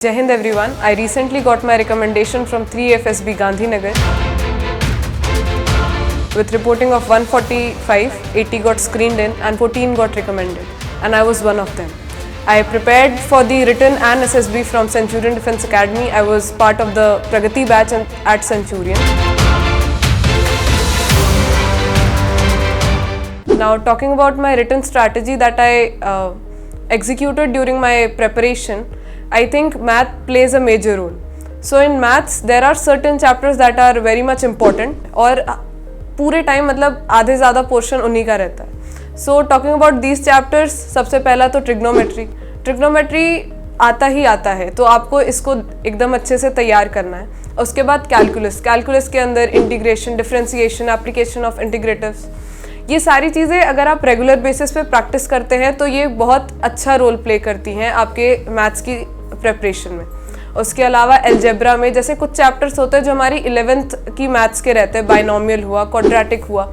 Jai Hind everyone. I recently got my recommendation from 3FSB Gandhinagar with reporting of 145, 80 got screened in and 14 got recommended, and I was one of them. I prepared for the written and SSB from Centurion Defence Academy. I was part of the Pragati batch at Centurion. Now talking about my written strategy that I executed during my preparation, I think math plays a major role. So in maths there are certain chapters that are very much important और पूरे time मतलब आधे ज़्यादा portion उन्हीं का रहता है. So talking about these chapters, सबसे पहला तो ट्रिग्नोमेट्री आता ही आता है, तो आपको इसको एकदम अच्छे से तैयार करना है. उसके बाद कैलकुलस के अंदर इंटीग्रेशन, डिफरेंशिएशन, एप्लीकेशन ऑफ इंटीग्रेटिव्स, ये सारी चीज़ें अगर आप रेगुलर बेसिस पे प्रैक्टिस करते हैं तो ये बहुत अच्छा रोल प्ले करती हैं आपके मैथ्स की प्रिपरेशन में. उसके अलावा अलजेब्रा में जैसे कुछ चैप्टर्स होते हैं जो हमारी 11th की मैथ्स के रहते हैं, बाइनोमियल हुआ, क्वाड्रेटिक हुआ,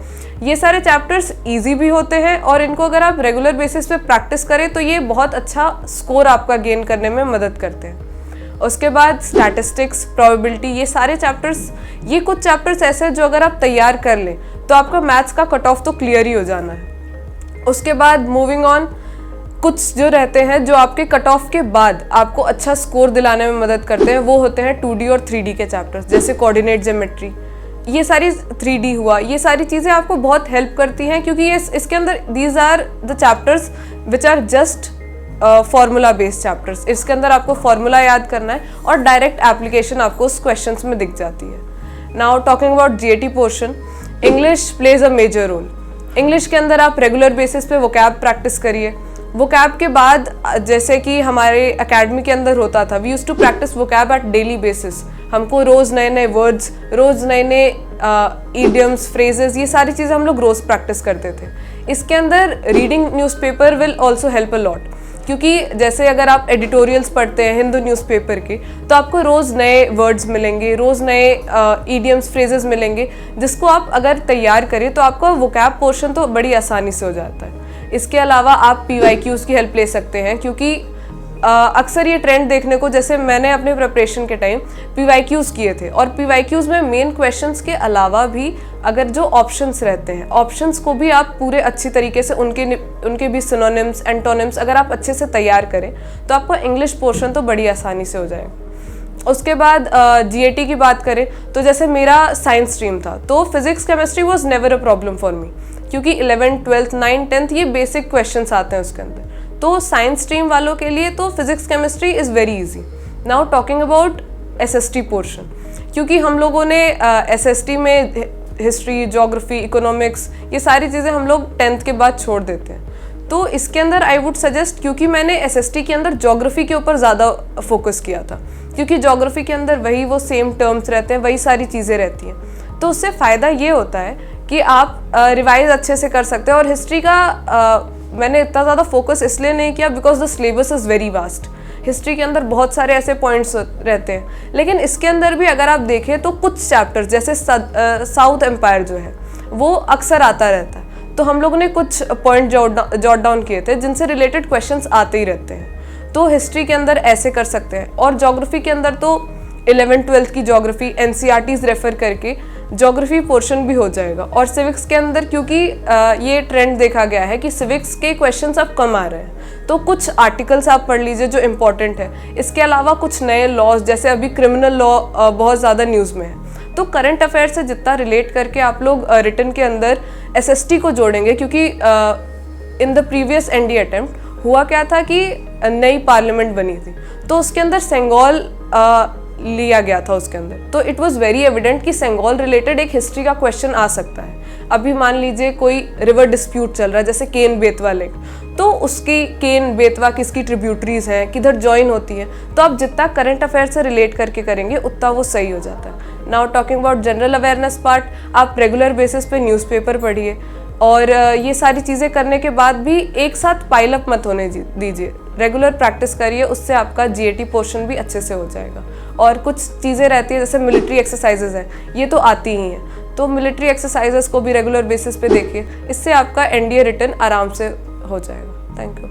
ये सारे चैप्टर्स इजी भी होते हैं और इनको अगर आप रेगुलर बेसिस पे प्रैक्टिस करें तो ये बहुत अच्छा स्कोर आपका गेन करने में मदद करते हैं. उसके बाद स्टैटिस्टिक्स, प्रोबेबिलिटी, ये सारे चैप्टर्स, ये कुछ चैप्टर्स ऐसे हैं जो अगर आप तैयार कर लें तो आपका मैथ्स का कट ऑफ तो क्लियर ही हो जाना है. उसके बाद मूविंग ऑन, कुछ जो रहते हैं जो आपके कट ऑफ के बाद आपको अच्छा स्कोर दिलाने में मदद करते हैं, वो होते हैं 2D और 3D के चैप्टर्स, जैसे कोऑर्डिनेट ज्योमेट्री, ये सारी 3D हुआ, ये सारी चीज़ें आपको बहुत हेल्प करती हैं क्योंकि ये इसके अंदर these are the chapters which are just formula based chapters. इसके अंदर आपको फार्मूला याद करना है और डायरेक्ट एप्लीकेशन आपको उस क्वेश्चंस में दिख जाती है. Now talking about GAT portion, English plays a major role. English के अंदर आप रेगुलर बेसिस पे वोकैब प्रैक्टिस करिए. वोकैब के बाद जैसे कि हमारे एकेडमी के अंदर होता था, we use to practise vocab at daily basis. हमको रोज़ नए नए वर्ड्स, रोज़ नए नए ईडियम्स, फ्रेजेस, ये सारी चीज़ें हम लोग रोज़ प्रैक्टिस करते थे. इसके अंदर reading newspaper will also help a lot, क्योंकि जैसे अगर आप एडिटोरियल्स पढ़ते हैं हिंदू न्यूज़पेपर के तो आपको रोज़ नए वर्ड्स मिलेंगे, रोज़ नए ईडियम्स, फ्रेजेस मिलेंगे, जिसको आप अगर तैयार करें तो आपका वोकैब पोर्शन तो बड़ी आसानी से हो जाता है. इसके अलावा आप PYQs की हेल्प ले सकते हैं क्योंकि अक्सर ये ट्रेंड देखने को, जैसे मैंने अपने प्रिपरेशन के टाइम PYQs किए थे और PYQs में मेन क्वेश्चंस के अलावा भी अगर जो ऑप्शंस रहते हैं, ऑप्शंस को भी आप पूरे अच्छी तरीके से उनके भी सिनोनिम्स, एंटोनिम्स अगर आप अच्छे से तैयार करें तो आपका इंग्लिश पोर्शन तो बड़ी आसानी से हो जाएगा. उसके बाद GAT की बात करें तो जैसे मेरा साइंस स्ट्रीम था तो physics chemistry was never a problem for me, क्योंकि 11th, 12th, 9th, 10th ये बेसिक क्वेश्चंस आते हैं उसके अंदर. तो साइंस स्ट्रीम वालों के लिए तो physics chemistry is very easy. Now talking about SST portion, क्योंकि हम लोगों ने SST में हिस्ट्री, ज्योग्राफी, इकोनॉमिक्स, ये सारी चीज़ें हम लोग 10th के बाद छोड़ देते हैं. तो इसके अंदर आई वुड सजेस्ट, क्योंकि मैंने SST के अंदर ज्योग्राफी के ऊपर ज़्यादा फोकस किया था, क्योंकि ज्योग्राफी के अंदर वही वो सेम टर्म्स रहते हैं, वही सारी चीज़ें रहती हैं. तो उससे फ़ायदा ये होता है कि आप रिवाइज अच्छे से कर सकते हैं. और हिस्ट्री का मैंने इतना ज़्यादा फोकस इसलिए नहीं किया because the syllabus is very vast. History के अंदर बहुत सारे ऐसे पॉइंट्स रहते हैं, लेकिन इसके अंदर भी अगर आप देखें तो कुछ चैप्टर्स जैसे साउथ एम्पायर जो है वो अक्सर आता रहता है, तो हम लोगों ने कुछ पॉइंट जॉट डाउन किए थे जिनसे रिलेटेड क्वेश्चंस आते ही रहते हैं. तो हिस्ट्री के अंदर ऐसे कर सकते हैं. और ज्योग्राफी के अंदर तो 11th, 12th की ज्योग्राफी NCERTs रेफर करके ज्योग्राफी पोर्शन भी हो जाएगा. और सिविक्स के अंदर क्योंकि ये ट्रेंड देखा गया है कि सिविक्स के क्वेश्चंस अब कम आ रहे हैं, तो कुछ आर्टिकल्स आप पढ़ लीजिए जो इम्पोर्टेंट है. इसके अलावा कुछ नए लॉज, जैसे अभी क्रिमिनल लॉ बहुत ज़्यादा न्यूज़ में है, तो करंट अफेयर से जितना रिलेट करके आप लोग रिटन के अंदर SST को जोड़ेंगे. क्योंकि in the previous ND attempt हुआ क्या था कि नई पार्लियामेंट बनी थी, तो उसके अंदर सेंगोल लिया गया था उसके अंदर. तो इट वाज वेरी एविडेंट कि सेंगोल रिलेटेड एक हिस्ट्री का क्वेश्चन आ सकता है. अभी मान लीजिए कोई रिवर डिस्प्यूट चल रहा है, जैसे केन बेतवा लेक, तो उसकी केन बेतवा किसकी ट्रिब्यूटरीज हैं, किधर ज्वाइन होती हैं, तो आप जितना करंट अफेयर से रिलेट करके करेंगे उतना वो सही हो जाता है. Now talking about general awareness part, आप रेगुलर बेसिस पे न्यूज़पेपर पढ़िए और ये सारी चीज़ें करने के बाद भी एक साथ पाइल अप मत होने दीजिए. रेगुलर प्रैक्टिस करिए, उससे आपका GAT पोर्शन भी अच्छे से हो जाएगा. और कुछ चीज़ें रहती है जैसे मिलिट्री एक्सरसाइजेज हैं, ये तो आती ही हैं, तो मिलिट्री एक्सरसाइजेज को भी रेगुलर बेसिस पे देखिए, इससे आपका NDA रिटर्न आराम से हो जाएगा. Thank you.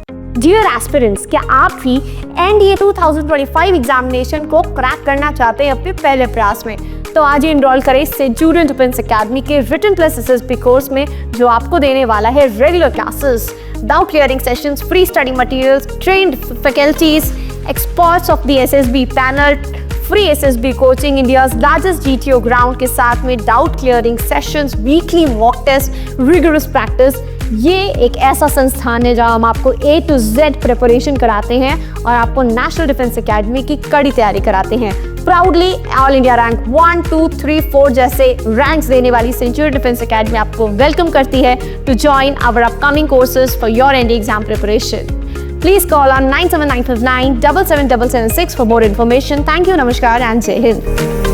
डियर एस्पिरेंट्स, क्या आप भी NDA 2025 एग्जामिनेशन को क्रैक करना चाहते हैं अपने पहले प्रयास में? तो आज ही इनरोल करें सेंचुरियन डिफेंस एकेडमी के रिटन प्लस SSB कोर्स में, जो आपको देने वाला है regular classes, doubt clearing sessions, free study materials, trained faculties, experts of the SSB panel, free SSB coaching, India's largest GTO ground के साथ में doubt clearing sessions, weekly mock test, rigorous practice. ये एक ऐसा संस्थान है जहां हम आपको A to Z प्रिपरेशन कराते हैं और आपको नेशनल डिफेंस एकेडमी की कड़ी तैयारी कराते हैं। प्राउडली ऑल इंडिया रैंक 1, 2, 3, 4 जैसे रैंक्स देने वाली सेंचुरी डिफेंस एकेडमी आपको वेलकम करती है to join our upcoming courses for your NDA exam preparation. Please call on 97959 77776 for more information. Thank you, Namaskar and Jai Hind.